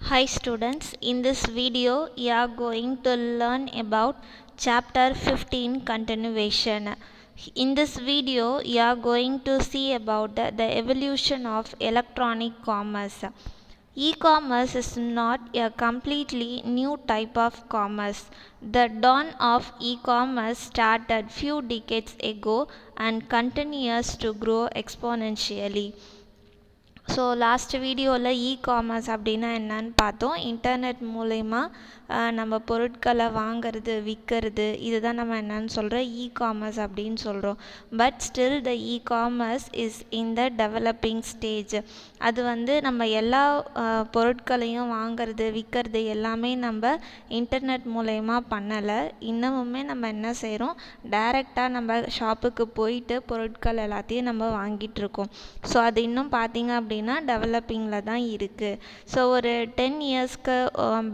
Hi students, in this video you are going to learn about chapter 15 continuation. In this video you are going to see about the evolution of electronic commerce. E-commerce is not a completely new type of commerce. The dawn of e-commerce started few decades ago and continues to grow exponentially. So last வீடியோவில் e-commerce அப்படின்னா என்னன்னு பார்த்தோம். Internet மூலயமா நம்ம பொருட்களை வாங்கிறது விற்கிறது இதுதான் நம்ம என்னன்னு சொல்கிறோம் இ-காமர்ஸ் அப்படின்னு சொல்கிறோம். But still the e-commerce is in the developing stage. அது நம்ம எல்லா பொருட்களையும் வாங்கிறது விற்கிறது எல்லாமே நம்ம இன்டர்நெட் மூலயமா பண்ணலை. இன்னமுமே நம்ம என்ன செய்கிறோம், டைரெக்டாக நம்ம ஷாப்புக்கு போயிட்டு பொருட்கள் எல்லாத்தையும் நம்ம வாங்கிட்டுருக்கோம். ஸோ அது இன்னும் பார்த்திங்க அப்படின்னா டெவலப்பிங்கில் தான் இருக்குது. ஸோ ஒரு 10 இயர்ஸ்க்கு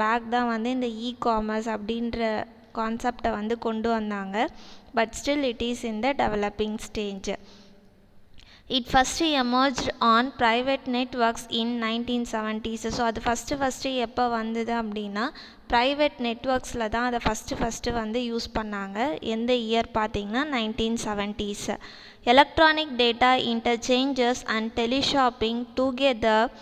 பேக் தான் இந்த இ-காமர்ஸ் அப்படின்ற கான்செப்டை கொண்டு வந்தாங்க. But still it is in the developing stage. It first emerged on private networks in 1970s. So அது ஃபஸ்ட்டு எப்போ வந்தது அப்படின்னா ப்ரைவேட் நெட்ஒர்க்ஸில் தான் அதை ஃபஸ்ட்டு யூஸ் பண்ணாங்க. எந்த இயர் பார்த்தீங்கன்னா 1970s. Electronic data interchanges and teleshopping together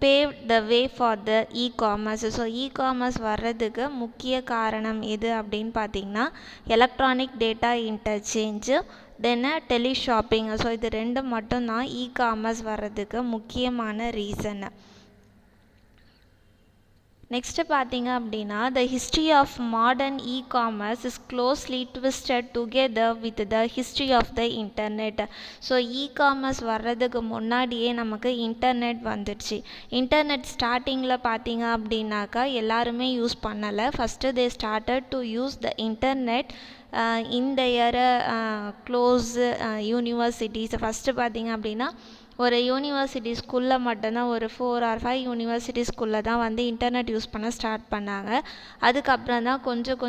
paved the way for the e-commerce. So e-commerce வர்றதுக்கு முக்கிய காரணம் எது அப்படின்னு பார்த்தீங்கன்னா electronic data interchange then teleshopping. So இது ரெண்டு மட்டும்தான் இ-காமர்ஸ் வர்றதுக்கு முக்கியமான ரீசன். நெக்ஸ்ட்டு பார்த்தீங்க அப்படின்னா the history of modern e-commerce is closely twisted together with the history of the internet. So e-commerce வர்றதுக்கு முன்னாடியே நமக்கு இன்டர்நெட் வந்துடுச்சு. இன்டர்நெட் ஸ்டார்டிங்கில் பார்த்தீங்க அப்படின்னாக்கா எல்லாருமே யூஸ் பண்ணலை. First they started to use the internet இந்த இயர் க்ளோஸ் யூனிவர்சிட்டிஸ். ஃபஸ்ட்டு பார்த்தீங்க அப்படின்னா ஒரு யூனிவர்சிட்டி ஸ்கூலில் மட்டும்தான் ஒரு 4 or 5 யூனிவர்சிட்டி ஸ்கூலில் தான் இன்டர்நெட் யூஸ் பண்ண ஸ்டார்ட் பண்ணாங்க. அதுக்கப்புறம் தான் கொஞ்சம்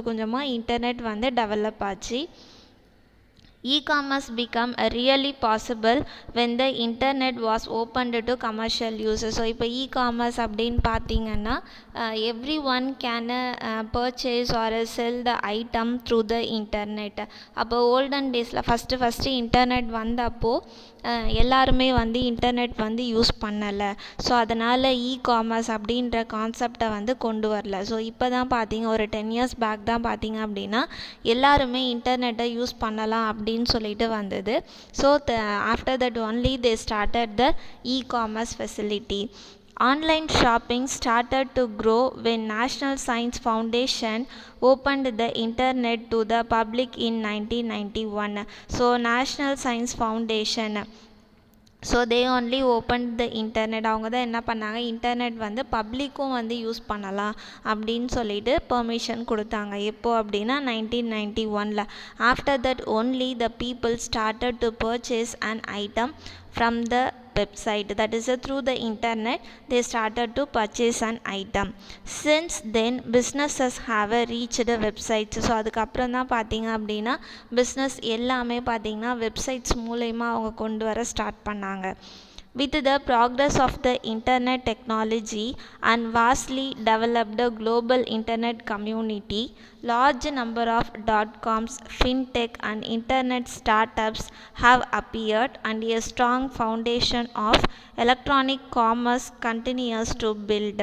கொஞ்சமாக இன்டர்நெட் டெவலப் ஆச்சு. E-commerce become really possible when the internet was opened to commercial use. So இப்போ e-commerce அப்படின்னு பார்த்தீங்கன்னா every one can purchase or sell the item through the internet. அப்போ ஓல்டன் டேஸில் ஃபஸ்ட்டு இன்டர்நெட் வந்தப்போ எல்லாருமே இன்டர்நெட் யூஸ் பண்ணலை. So அதனால் இ-காமர்ஸ் அப்படின்ற கான்செப்டை கொண்டு வரல. ஸோ இப்போ தான் பார்த்தீங்க ஒரு 10 years பேக் தான் பார்த்தீங்க அப்படின்னா எல்லாருமே இன்டர்நெட்டை யூஸ் பண்ணலாம் அப்படின்னு சொல்லிட்டு வந்தது. So after that only they started the e-commerce facility. Online shopping started to grow when National Science Foundation opened the internet to the public in 1991. So National Science Foundation, so they only open the internet. அவங்க தான் என்ன பண்ணாங்க, internet பப்ளிக்கும் use பண்ணலாம் அப்படின்னு சொல்லிட்டு permission கொடுத்தாங்க. எப்போது அப்படின்னா 1991. After that only the people started to purchase an item from the website, that is through the internet they started to purchase an item. Since then businesses have reached the websites. So அதுக்கப்புறம் தான் பார்த்தீங்க அப்படின்னா business எல்லாமே பார்த்தீங்கன்னா websites மூலயமா அவங்க கொண்டு வர ஸ்டார்ட் பண்ணாங்க. With the progress of the internet technology and vastly developed global internet community, large number of dot-coms, fintech and internet startups have appeared and a strong foundation of electronic commerce continues to build.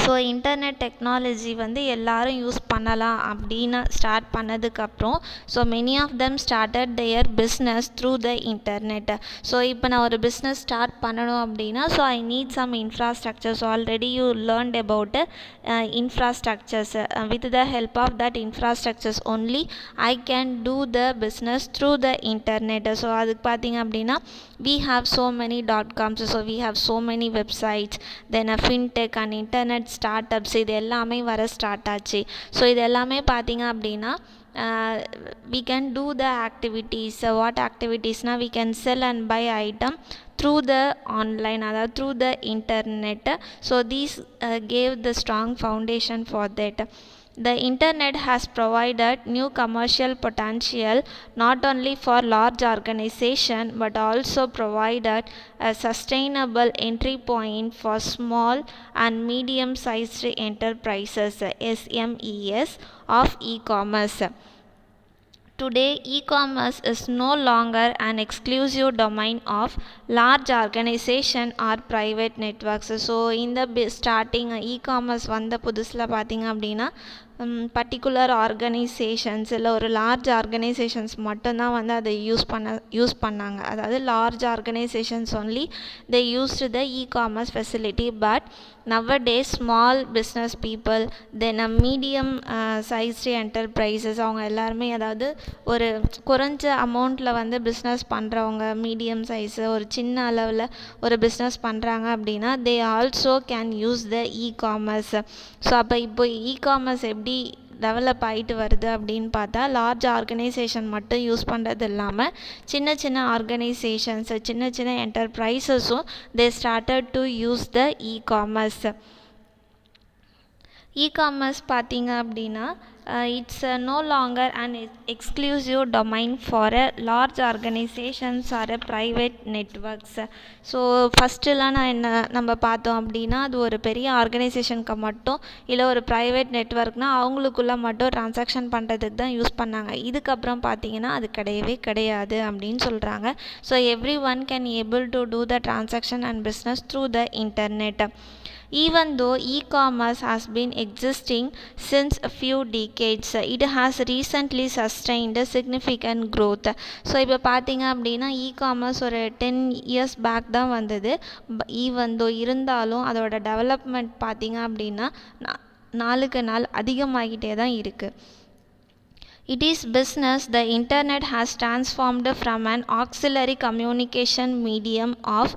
So internet technology எல்லாரும் use பண்ணலாம் அப்படின்னு start பண்ணதுக்கப்புறம் so many of them started their business through the internet. So இப்போ நான் ஒரு business start பண்ணணும் அப்படின்னா so I need some infrastructures. Already you learned about infrastructures. With the help of that infrastructures only I can do the business through the internet. So அதுக்கு பார்த்தீங்க அப்படின்னா we have so many dot-coms, so we have so many websites, then a fintech and internet startups இது எல்லாமே வர start ஆச்சு. So இது எல்லாமே பார்த்தீங்க அப்படின்னா we can do the activities. What activities na we can sell and buy item through the online, அதாவது through the internet. So these gave the strong foundation for that. The internet has provided new commercial potential not only for large organizations but also provided a sustainable entry point for small and medium-sized enterprises SMEs of e-commerce. Today, e-commerce is no longer an exclusive domain of large organization or private networks. So இந்த starting e-commerce வந்த புதுசில் பார்த்தீங்க அப்படின்னா particular organisations இல்லை ஒரு large organisations மட்டும்தான் வந்து அதை யூஸ் பண்ணாங்க. அதாவது large organisations only they used the e-commerce facility. But nowadays small business people then medium sized enterprises அவங்க எல்லாருமே, அதாவது ஒரு குறைஞ்ச அமௌண்ட்டில் வந்து பிஸ்னஸ் பண்ணுறவங்க, மீடியம் சைஸு ஒரு சின்ன அளவில் ஒரு பிஸ்னஸ் பண்ணுறாங்க அப்படின்னா they also can use the e-commerce. So அப்போ இப்போ இ-காமர்ஸ் எப்படி டெவலப் ஆகிட்டு வருது அப்படின்னு பார்த்தா, லார்ஜ் ஆர்கனைசேஷன் மட்டும் யூஸ் பண்ணுறது இல்லாமல் சின்ன சின்ன ஆர்கனைசேஷன்ஸ், சின்ன சின்ன என்டர்பிரைசஸும் they started to use the e-commerce. E-commerce பார்த்தீங்க அப்படின்னா it's no longer an exclusive domain for a large organisations or a private networks. So ஃபஸ்ட்டுலாம் நம்ம பார்த்தோம் அப்படின்னா அது ஒரு பெரிய ஆர்கனைசேஷனுக்கு மட்டும், இல்லை ஒரு ப்ரைவேட் நெட்ஒர்க்னால் அவங்களுக்குள்ளே மட்டும் ட்ரான்சாக்ஷன் பண்ணுறதுக்கு தான் யூஸ் பண்ணாங்க. இதுக்கப்புறம் பார்த்தீங்கன்னா அது கிடையவே கிடையாது அப்படின்னு சொல்கிறாங்க. So every one can able to do the transaction and business through the internet. Even though e-commerce has been existing since a few decades, it has recently sustained significant growth. So இப்போ பார்த்தீங்க அப்படின்னா e-commerce ஒரு 10 years back தான் வந்தது. Even though இருந்தாலும் அதோட development பார்த்தீங்க அப்படின்னா நாளுக்கு நாள் அதிகமாகிட்டே தான் இருக்குது. It is business. The internet has transformed from an auxiliary communication medium of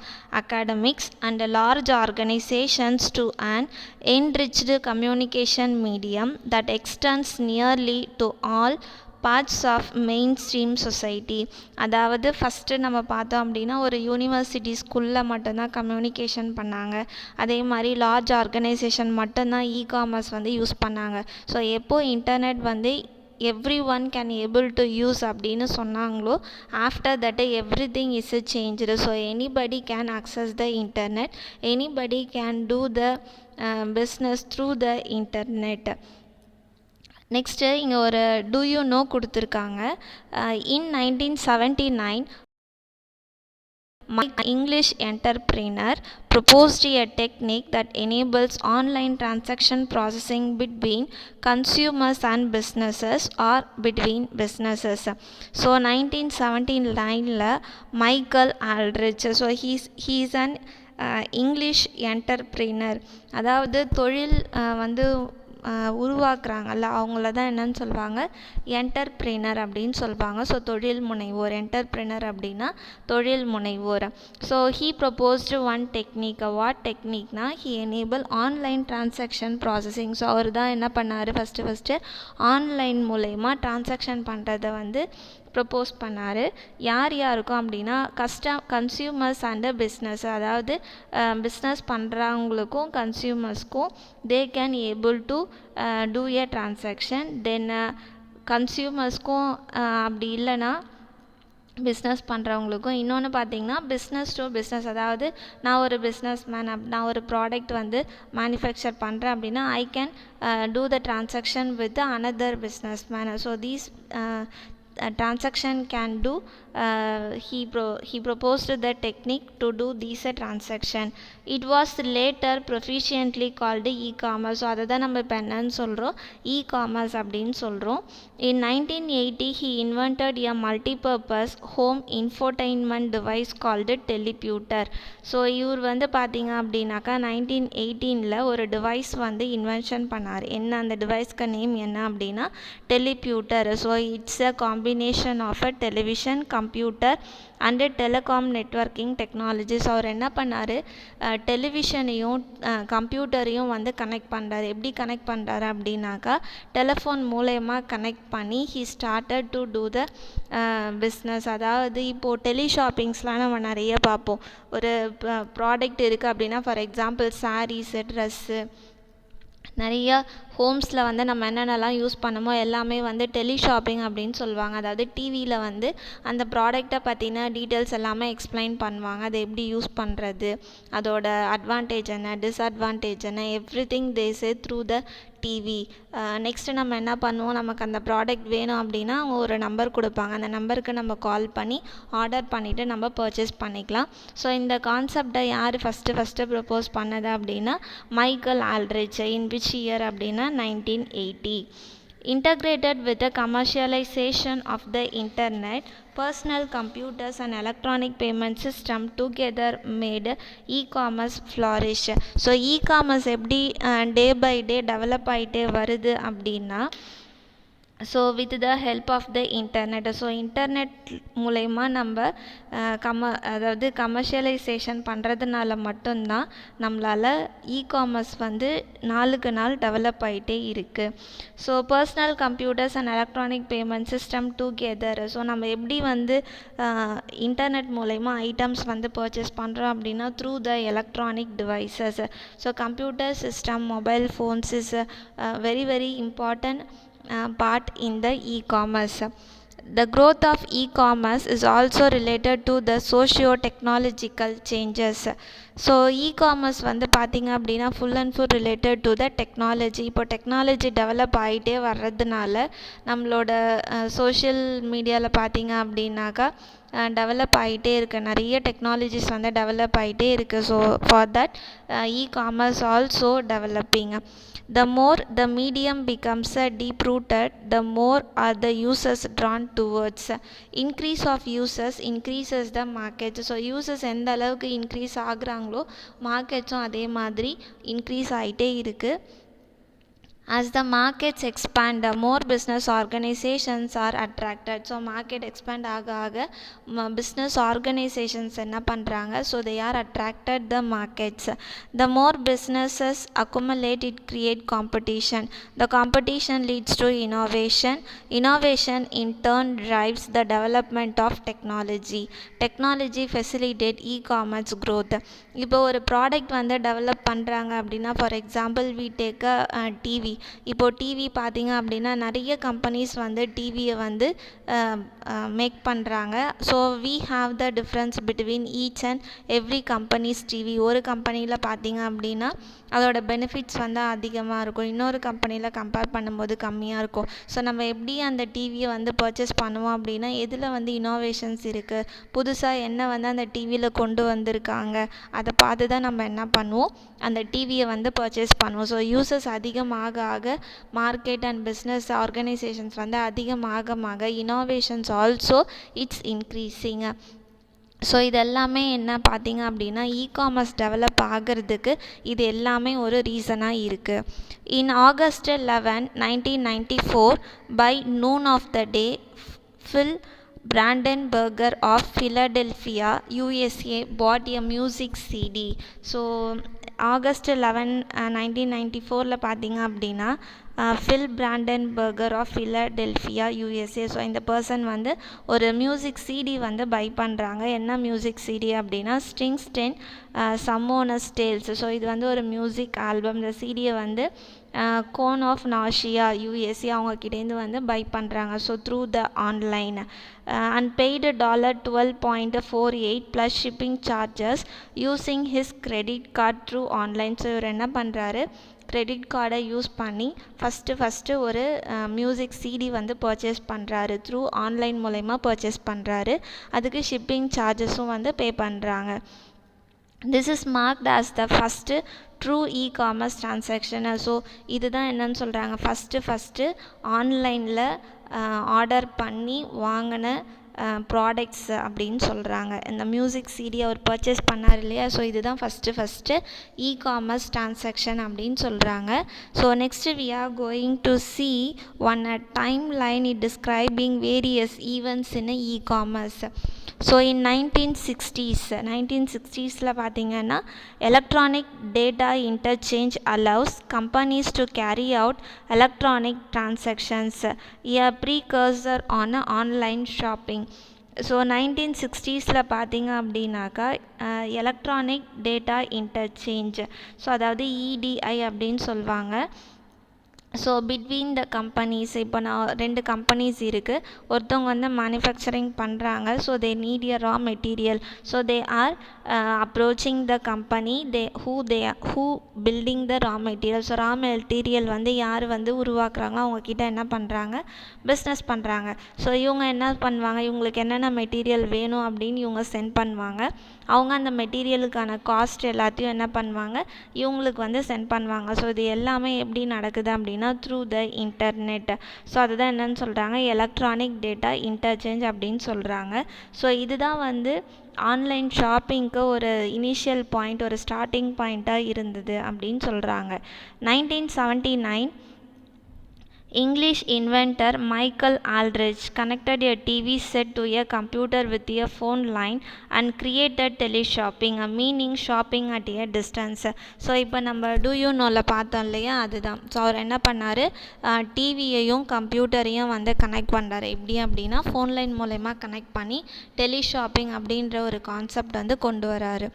academics and large organizations to an enriched communication medium that extends nearly to all parts of main stream society. அதாவது first நம்ம பார்த்தோம் அப்படின்னா ஒரு university ஸ்கூலில் மட்டும்தான் communication பண்ணாங்க. அதே மாதிரி லார்ஜ் ஆர்கனைசேஷன் மட்டும்தான் இ-காமர்ஸ் வந்து யூஸ் பண்ணாங்க. ஸோ எப்போது இன்டர்நெட் வந்து every one can able to use அப்படின்னு சொன்னாங்களோ after that everything is changed. So anybody can access the internet, anybody can do the business through the internet. Next இங்கே ஒரு two you know கொடுத்துருக்காங்க. இன் 1979 English entrepreneur proposed a technique that enables online transaction processing between consumers and businesses or between businesses. So 1979 Michael Aldrich, so he's an English entrepreneur, அதாவது தொழில் வந்து உருவாக்குறாங்கல்ல அவங்கள தான் என்னன்னு சொல்லுவாங்க, என்டர்ப்ரினர் அப்படின்னு சொல்லுவாங்க. ஸோ தொழில் முனைவோர், என்டர்ப்ரினர் அப்படின்னா தொழில் முனைவோர். So he proposed one technique. What டெக்னிக்னா he enable online transaction processing. So அவர் தான் என்ன பண்ணார், ஃபஸ்ட்டு ஆன்லைன் மூலயமா டிரான்சாக்ஷன் பண்ணுறதை வந்து ப்ரப்போஸ் பண்ணார். யார் யாருக்கும் அப்படின்னா கன்சியூமர்ஸ் அண்டு பிஸ்னஸ், அதாவது பிஸ்னஸ் பண்ணுறவங்களுக்கும் கன்சியூமர்ஸ்க்கும் they can able to do a transaction. Then கன்சியூமர்ஸ்க்கும் அப்படி இல்லைன்னா பிஸ்னஸ் பண்ணுறவங்களுக்கும். இன்னொன்று பார்த்தீங்கன்னா பிஸ்னஸ் டு பிஸ்னஸ், அதாவது நான் ஒரு பிஸ்னஸ் மேன், நான் ஒரு ப்ராடக்ட் வந்து மேனுஃபேக்சர் பண்ணுறேன் அப்படின்னா ஐ can do the transaction with another business man. So these transaction can do he proposed the technique to do these transaction. It was later proficiently called e-commerce. So அதை தான் நம்ம இப்போ என்னன்னு சொல்கிறோம், e-commerce அப்படின்னு சொல்கிறோம். In 1980 he invented a multi-purpose home infotainment device called teleputer. So இவர் வந்து பார்த்தீங்க அப்படின்னாக்கா 1918 ஒரு டிவைஸ் வந்து இன்வென்ஷன் பண்ணார். என்ன அந்த டிவைஸ்க்கு நேம் என்ன அப்படின்னா teleputer. So it's a combination of a television, computer and telecom networking technologies. அவர் என்ன பண்ணார், டெலிவிஷனையும் கம்ப்யூட்டரையும் வந்து கனெக்ட் பண்ணுறாரு. எப்படி கனெக்ட் பண்ணுறாரு அப்படின்னாக்கா டெலிஃபோன் மூலயமா கனெக்ட் பண்ணி he started to do the business. அதாவது இப்போது டெலிஷாப்பிங்ஸ்லாம் நம்ம நிறைய பார்ப்போம். ஒரு ப்ராடக்ட் இருக்குது அப்படின்னா ஃபார் எக்ஸாம்பிள் சாரீஸு, ட்ரெஸ்ஸு, நிறைய ஹோம்ஸில் வந்து நம்ம என்னென்னலாம் யூஸ் பண்ணமோ எல்லாமே வந்து டெலிஷாப்பிங் அப்படின்னு சொல்லுவாங்க. அதாவது டிவியில் வந்து அந்த ப்ராடக்ட்டை பற்றின டீட்டெயில்ஸ் எல்லாமே எக்ஸ்பிளைன் பண்ணுவாங்க. அதை எப்படி யூஸ் பண்ணுறது, அதோட அட்வான்டேஜ் என்ன, டிஸ்அட்வான்டேஜ் என்ன, everything they say through the TV. Next நம்ம என்ன பண்ணுவோம், நமக்கு அந்த ப்ராடக்ட் வேணும் அப்படின்னா அவங்க ஒரு நம்பர் கொடுப்பாங்க. அந்த நம்பருக்கு நம்ம கால் பண்ணி ஆர்டர் பண்ணிவிட்டு நம்ம பர்ச்சேஸ் பண்ணிக்கலாம். ஸோ இந்த கான்செப்டை யார் ஃபஸ்ட்டு ப்ரப்போஸ் பண்ணது அப்படின்னா Michael Aldrich. In which year அப்படின்னா 1980. Integrated with the commercialization of the internet, personal computers and electronic payment system together made e-commerce flourish. So e-commerce எப்படி டே பை டே டெவலப் ஆகிட்டே வருது அப்படின்னா, so with the help of the internet. So internet மூலயமா நம்ம அதாவது commercialisation பண்ணுறதுனால மட்டும்தான் நம்மளால் இகாமர்ஸ் வந்து நாளுக்கு நாள் டெவலப் ஆகிட்டே இருக்குது. So personal computers and electronic payment system together. So நம்ம எப்படி வந்து இன்டர்நெட் மூலயமா ஐட்டம்ஸ் வந்து பர்ச்சேஸ் பண்ணுறோம் அப்படின்னா through the electronic devices. So computer system, mobile phones is very very important part in the e-commerce. The growth of e-commerce is also related to the socio-technological changes. So e-commerce வந்து பார்த்திங்க அப்படின்னா full and full related to the technology. இப்போ technology develop ஆகிட்டே வர்றதுனால நம்மளோட social மீடியாவில் பார்த்திங்க அப்படின்னாக்கா டெவலப் ஆகிட்டே இருக்குது. நிறைய டெக்னாலஜிஸ் வந்து டெவலப் ஆகிட்டே இருக்குது. So for that e-commerce also developing. The more the medium becomes deep-rooted, the more are the users drawn towards. Increase of users increases the market. So users எந்த அளவுக்கு இன்க்ரீஸ் ஆகுறாங்களோ மார்க்கெட்ஸும் அதே மாதிரி இன்க்ரீஸ் ஆகிட்டே இருக்குது. As the markets expand, more business organizations are attracted. So market expand ஆக ஆக business organizations என்ன பண்ணுறாங்க, so they are attracted the markets. The more businesses accumulate, it create competition. The competition leads to innovation. Innovation in turn drives the development of technology. Technology facilitate e-commerce growth. இப்போ ஒரு product வந்து develop பண்ணுறாங்க அப்படின்னா, for example we take a TV. இப்போது TV பார்த்திங்க அப்படின்னா நிறைய companies வந்து டிவியை வந்து மேக் பண்ணுறாங்க. So we have the difference between each and every companies TV. ஒரு கம்பெனியில் பார்த்திங்க அப்படின்னா அதோட பெனிஃபிட்ஸ் வந்து அதிகமாக இருக்கும், இன்னொரு கம்பெனியில் கம்பேர் பண்ணும்போது கம்மியாக இருக்கும். ஸோ நம்ம எப்படி அந்த டிவியை வந்து பர்ச்சேஸ் பண்ணுவோம் அப்படின்னா எதில் வந்து இனோவேஷன்ஸ் இருக்குது, புதுசாக என்ன வந்து அந்த டிவியில் கொண்டு வந்திருக்காங்க, அதை பார்த்து தான் நம்ம என்ன பண்ணுவோம், அந்த டிவியை வந்து பர்ச்சேஸ் பண்ணுவோம். ஸோ யூசர்ஸ் அதிகமாக ஆக மார்க்கெட் அண்ட் பிஸ்னஸ் ஆர்கனைசேஷன்ஸ் வந்து அதிகமாக innovations also it's increasing. So இது எல்லாமே என்ன பார்த்திங்க அப்படின்னா இகாமர்ஸ் டெவலப் ஆகிறதுக்கு இது எல்லாமே ஒரு ரீசனாக இருக்குது. இன் August 11, 1994 by noon of the day, Phil Brandenburger of Philadelphia, USA bought a music CD. So August 11, 1994 பார்த்திங்க அப்படின்னா Phil Brandenburger of Philadelphia USA. So இந்த பர்சன் வந்து ஒரு மியூசிக் சிடி வந்து பை பண்ணுறாங்க. என்ன மியூசிக் சிடி அப்படின்னா ஸ்ட்ரிங்ஸ் 10 சம்மோனஸ் டேல்ஸ். ஸோ இது வந்து ஒரு மியூசிக் ஆல்பம். இந்த சிடியை வந்து கோன் ஆஃப் நாஷியா யூஎஸ்ஏ அவங்கக்கிட்டேருந்து வந்து பை பண்ணுறாங்க. So through the online and paid $12.48 plus shipping charges using his credit card through online. So இவர் என்ன பண்ணுறாரு, கிரெடிட் கார்டை யூஸ் பண்ணி ஃபஸ்ட்டு ஒரு மியூசிக் சிடி வந்து பர்ச்சேஸ் பண்ணுறாரு. த்ரூ ஆன்லைன் மூலயமா பர்ச்சேஸ் பண்ணுறாரு. அதுக்கு ஷிப்பிங் சார்ஜஸும் வந்து பே பண்ணுறாங்க. This is marked as the first true e-commerce transaction. So இதுதான் என்னன்னு சொல்கிறாங்க, ஃபஸ்ட்டு ஆன்லைனில் ஆர்டர் பண்ணி வாங்கின ப்ராடக்ட்ஸ் அப்படின்னு சொல்கிறாங்க. இந்த மியூசிக் சிடி அவர் பர்ச்சேஸ் பண்ணார் இல்லையா, ஸோ இதுதான் ஃபஸ்ட்டு இகாமர்ஸ் டிரான்சாக்ஷன் அப்படின்னு சொல்கிறாங்க. So next we are going to see one a time line it describing various events in e-commerce. So in 1960s பார்த்திங்கன்னா electronic data interchange allows companies to carry out electronic transactions, a precursor on online shopping. So 1960s பார்த்தீங்க அப்படின்னாக்கா electronic data interchange, so அதாவது EDI அப்படின்னு சொல்லுவாங்க. So between the companies, இப்போ நான் 2 companies இருக்குது. ஒருத்தவங்க வந்து மேனுஃபேக்சரிங் பண்ணுறாங்க. So they need a raw material. So they are approaching the company who building the raw material. So raw material வந்து யார் வந்து உருவாக்குறாங்களோ அவங்கக்கிட்ட என்ன பண்ணுறாங்க, பிஸ்னஸ் பண்ணுறாங்க. ஸோ இவங்க என்ன பண்ணுவாங்க, இவங்களுக்கு என்னென்ன மெட்டீரியல் வேணும் அப்படின்னு இவங்க சென்ட் பண்ணுவாங்க. அவங்க அந்த மெட்டீரியலுக்கான காஸ்ட் எல்லாத்தையும் என்ன பண்ணுவாங்க, இவங்களுக்கு வந்து சென்ட் பண்ணுவாங்க. ஸோ இது எல்லாமே எப்படி நடக்குது அப்படின்னா த்ரூ த இன்டர்நெட். ஸோ அதுதான் என்னன்னு சொல்கிறாங்க, எலக்ட்ரானிக் டேட்டா இன்டர்சேஞ்ச் அப்படின்னு சொல்கிறாங்க. ஸோ இதுதான் வந்து ஆன்லைன் ஷாப்பிங்க்கு ஒரு இனிஷியல் பாயிண்ட், ஒரு ஸ்டார்டிங் பாயிண்ட்டாக இருந்தது அப்படின்னு சொல்கிறாங்க. 1979 English inventor Michael Aldrich connected a TV set to a computer with a phone line and created teleshopping, meaning shopping at a distance. So இப்போ நம்ம டூ யூ நோவில் பார்த்தோம் இல்லையா, அதுதான். ஸோ அவர் என்ன பண்ணார், டிவியையும் கம்ப்யூட்டரையும் வந்து கனெக்ட் பண்ணுறாரு. எப்படி அப்படின்னா ஃபோன் லைன் மூலயமா கனெக்ட் பண்ணி டெலிஷாப்பிங் அப்படின்ற ஒரு கான்செப்ட் வந்து கொண்டு வராரு.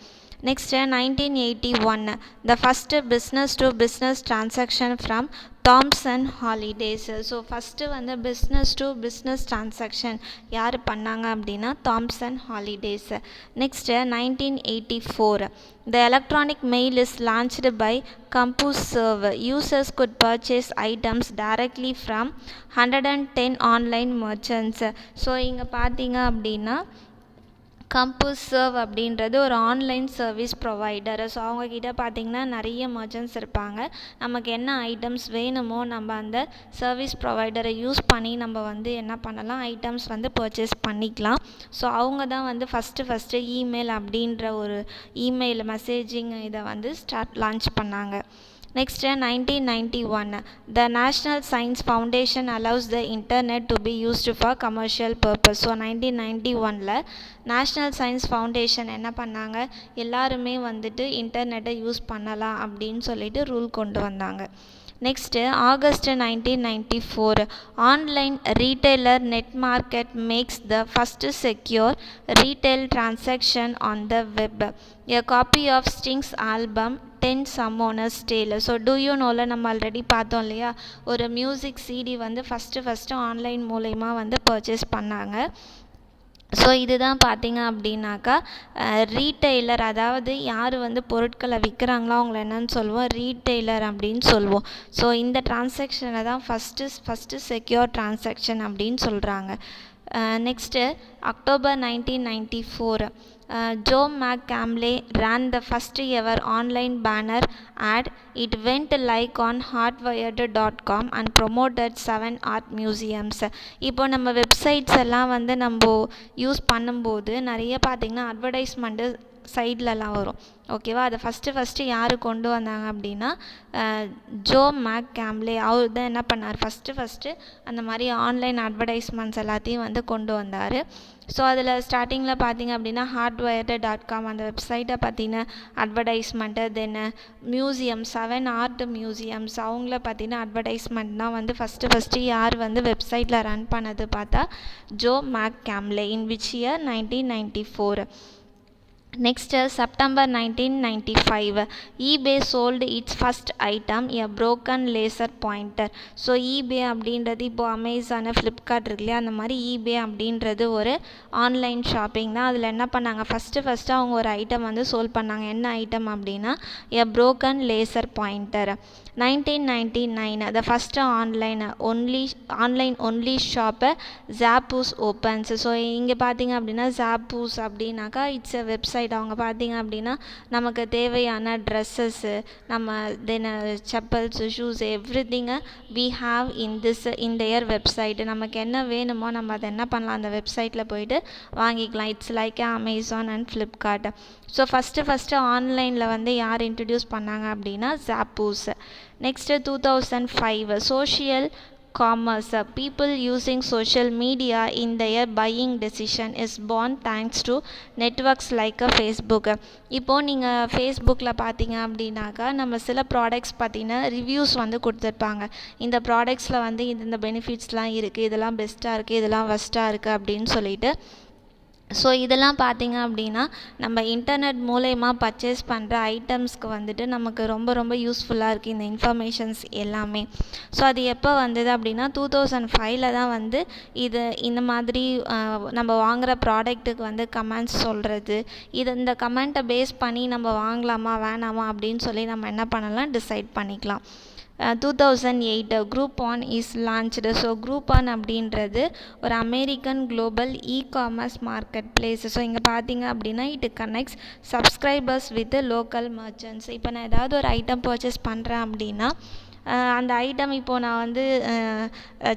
Next 1981 the first business to business transaction from Thomson Holidays. So first வந்து பிஸ்னஸ் டு பிஸ்னஸ் டிரான்சாக்ஷன் யார் பண்ணாங்க அப்படின்னா Thomson Holidays. Next 1984 the electronic mail is launched by CompuServe. Users could purchase items directly from 110 online merchants. So இங்கே பார்த்தீங்க அப்படின்னா CompuServe அப்படின்றது ஒரு online service provider. So அவங்கக்கிட்ட பார்த்திங்கன்னா நிறைய மர்ச்சன்ட்ஸ் இருப்பாங்க. நமக்கு என்ன ஐட்டம்ஸ் வேணுமோ நம்ம அந்த சர்வீஸ் ப்ரொவைடரை யூஸ் பண்ணி நம்ம வந்து என்ன பண்ணலாம், ஐட்டம்ஸ் வந்து பர்ச்சேஸ் பண்ணிக்கலாம். ஸோ அவங்க தான் வந்து ஃபஸ்ட்டு இமெயில் அப்படின்ற ஒரு இமெயில் மெசேஜிங் இதை வந்து லான்ச் பண்ணாங்க. Next 1991 the National Science Foundation allows the internet to be used for commercial purpose. So 1991 national science foundation என்ன பண்ணாங்க, எல்லாருமே வந்துட்டு இன்டர்நெட்டை யூஸ் பண்ணலாம் அப்படின்னு சொல்லிட்டு ரூல் கொண்டு வந்தாங்க. Next August 1994 online retailer NetMarket makes the first secure retail transaction on the web. A copy of Sting's album 10 Summoner's Tale. So do you நோவில் நம்ம ஆல்ரெடி பார்த்தோம் இல்லையா, ஒரு மியூசிக் சிடி வந்து ஃபஸ்ட்டு ஆன்லைன் மூலயமா வந்து பர்ச்சேஸ் பண்ணாங்க. So இதுதான் பார்த்தீங்க அப்படின்னாக்கா ரீட்டெய்லர், அதாவது யார் வந்து பொருட்களை விற்கிறாங்களோ அவங்கள என்னன்னு சொல்லுவோம், ரீட்டெய்லர் அப்படின்னு சொல்லுவோம். ஸோ இந்த டிரான்சாக்ஷனை தான் ஃபஸ்ட்டு செக்யூர் டிரான்சாக்ஷன் அப்படின்னு சொல்கிறாங்க. Next October 1994 Joe McCamley ran the first ever online banner ad. It went live on hardwired.com and promoted 7 art museums. இப்போ நம்ம வெப்சைட்ஸ் எல்லாம் வந்து நம்ம யூஸ் பண்ணும்போது நிறைய பார்த்திங்கன்னா அட்வர்டைஸ்மெண்ட்டு சைட்லலாம் வரும். ஓகேவா, அதை ஃபஸ்ட்டு யார் கொண்டு வந்தாங்க அப்படின்னா ஜோ மேக்கேம்லே. அவர் தான் என்ன பண்ணார், ஃபஸ்ட்டு அந்த மாதிரி ஆன்லைன் அட்வர்டைஸ்மெண்ட்ஸ் எல்லாத்தையும் வந்து கொண்டு வந்தார். ஸோ அதில் ஸ்டார்டிங்கில் பார்த்தீங்க அப்படின்னா hardwired.com அந்த வெப்சைட்டை பார்த்தீங்கன்னா அட்வர்டைஸ்மெண்ட்டு, தென் மியூசியம் 7 ஆர்ட் மியூசியம்ஸ் அவங்கள பார்த்தீங்கன்னா அட்வர்டைஸ்மெண்ட் தான் வந்து ஃபஸ்ட்டு யார் வந்து வெப்சைட்டில் ரன் பண்ணது பார்த்தா Joe McCambley. In which year 1994. Next, September 1995, eBay sold its first item, a broken laser pointer. So eBay அப்படின்றது இப்போது அமேசானு ஃப்ளிப்கார்ட் இருக்கு இல்லையா, அந்த மாதிரி eBay அப்படின்றது ஒரு ஆன்லைன் ஷாப்பிங் தான். அதில் என்ன பண்ணாங்க, ஃபஸ்ட்டு அவங்க ஒரு ஐட்டம் வந்து சோல்ட் பண்ணாங்க. என்ன ஐட்டம் அப்படின்னா a broken laser pointer. 1999 the first online only shop Zappos opens. So இங்கே பார்த்தீங்க அப்படின்னா Zappos அப்படின்னாக்கா இட்ஸ் எ வெப்சைட். அவங்க பார்த்தீங்க அப்படின்னா நமக்கு தேவையான ட்ரெஸ்ஸஸ்ஸு, நம்ம then chappals, shoes, everything we have in their website. நமக்கு என்ன வேணுமோ நம்ம அதை என்ன பண்ணலாம், அந்த வெப்சைட்டில் போயிட்டு வாங்கிக்கலாம். It's like Amazon and Flipkart. So first ஆன்லைனில் வந்து யார் இன்ட்ரடியூஸ் பண்ணாங்க அப்படின்னா Zappos. Next 2005 social commerce. People using social media in their buying decision is born thanks to networks like Facebook. இப்போது நீங்கள் ஃபேஸ்புக்கில் பார்த்தீங்க அப்படின்னாக்கா நம்ம சில ப்ராடக்ட்ஸ் பார்த்தீங்கன்னா ரிவ்யூஸ் வந்து கொடுத்துருப்பாங்க. இந்த ப்ராடக்ட்ஸில் வந்து இந்த பெனிஃபிட்ஸ்லாம் இருக்குது, இதெல்லாம் பெஸ்ட்டாக இருக்குது, இதெல்லாம் ஒஸ்ட்டாக இருக்குது அப்படின்னு சொல்லிட்டு. ஸோ இதெல்லாம் பார்த்திங்க அப்படின்னா நம்ம இன்டர்நெட் மூலயமா பர்ச்சேஸ் பண்ணுற ஐட்டம்ஸ்க்கு வந்துட்டு நமக்கு ரொம்ப ரொம்ப யூஸ்ஃபுல்லாக இருக்குது இந்த இன்ஃபர்மேஷன்ஸ் எல்லாமே. ஸோ அது எப்போ வந்தது அப்படின்னா 2005 தான் வந்து இது இந்த மாதிரி நம்ம வாங்குகிற ப்ராடக்ட்டுக்கு வந்து கமெண்ட்ஸ் சொல்கிறது, இந்த கமெண்ட்டை பேஸ் பண்ணி நம்ம வாங்கலாமா வேணாமா அப்படின்னு சொல்லி நம்ம என்ன பண்ணலாம், டிசைட் பண்ணிக்கலாம். 2008 Groupon is launched. So Groupon அப்படின்றது ஒரு American global e-commerce market place. So இங்கே பார்த்தீங்க அப்படின்னா it connects subscribers with local merchants. இப்போ நான் ஏதாவது ஒரு ஐட்டம் பர்ச்சேஸ் பண்ணுறேன் அப்படின்னா அந்த ஐட்டம் இப்போது நான் வந்து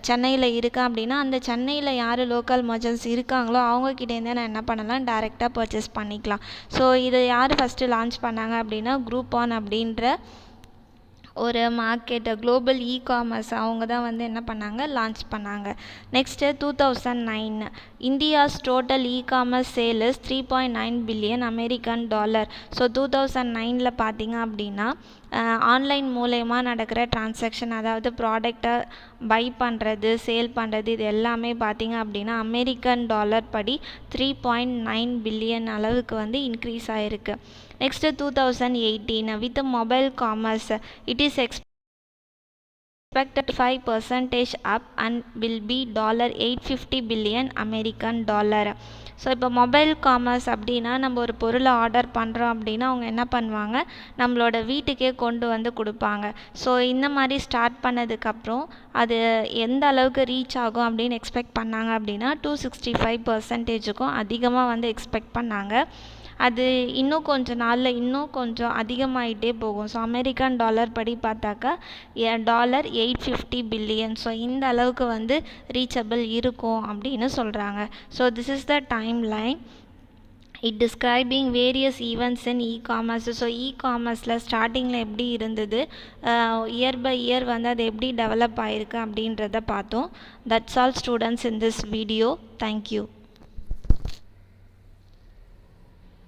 சென்னையில் இருக்கேன் அப்படின்னா அந்த சென்னையில் யார் லோக்கல் மர்ச்சன்ட்ஸ் இருக்காங்களோ அவங்கக்கிட்டேருந்தே நான் என்ன பண்ணலாம், டைரெக்டாக பர்ச்சேஸ் பண்ணிக்கலாம். ஸோ இதை யார் ஃபஸ்ட்டு லான்ச் பண்ணாங்க அப்படின்னா Groupon அப்படின்ற ஒரு மார்க்கெட் குளோபல் இ-காமர்ஸ் அவங்க தான் வந்து என்ன பண்ணாங்க, லான்ச் பண்ணாங்க. Next 2009 India's total e-commerce sale is $3.9 billion American dollar. So 2009 பார்த்தீங்க அப்படின்னா ஆன்லைன் மூலயமா நடக்கிற டிரான்சாக்ஷன், அதாவது ப்ராடக்டை பை பண்ணுறது சேல் பண்ணுறது இது எல்லாமே பார்த்தீங்க அப்படின்னா அமெரிக்கன் டாலர் படி 3.9 பில்லியன் அளவுக்கு வந்து இன்க்ரீஸ் ஆகிருக்கு. Next 2018 with mobile commerce it is expected 5% up and will be $850 billion American dollar. So இப்போ மொபைல் காமர்ஸ் அப்படின்னா நம்ம ஒரு பொருளை ஆர்டர் பண்ணுறோம் அப்படின்னா அவங்க என்ன பண்ணுவாங்க, நம்மளோட வீட்டுக்கே கொண்டு வந்து கொடுப்பாங்க. ஸோ இந்த மாதிரி ஸ்டார்ட் பண்ணதுக்கப்புறம் அது எந்த அளவுக்கு ரீச் ஆகும் அப்படின்னு எக்ஸ்பெக்ட் பண்ணாங்க அப்படின்னா 265%க்கும் அதிகமாக வந்து எக்ஸ்பெக்ட் பண்ணாங்க. அது இன்னும் கொஞ்சம் நாளில் இன்னும் கொஞ்சம் அதிகமாகிட்டே போகும். ஸோ அமெரிக்கன் டாலர் படி பார்த்தாக்கா $850 பில்லியன். ஸோ இந்த அளவுக்கு வந்து ரீச்சபிள் இருக்கும் அப்படின்னு சொல்கிறாங்க. So this is the time line it describing various events in e-commerce. So இ-காமர்ஸில் ஸ்டார்டிங்கில் எப்படி இருந்தது, இயர் பை இயர் வந்து அது எப்படி டெவலப் ஆகிருக்கு அப்படின்றத பார்த்தோம். That's all students in this video. Thank you.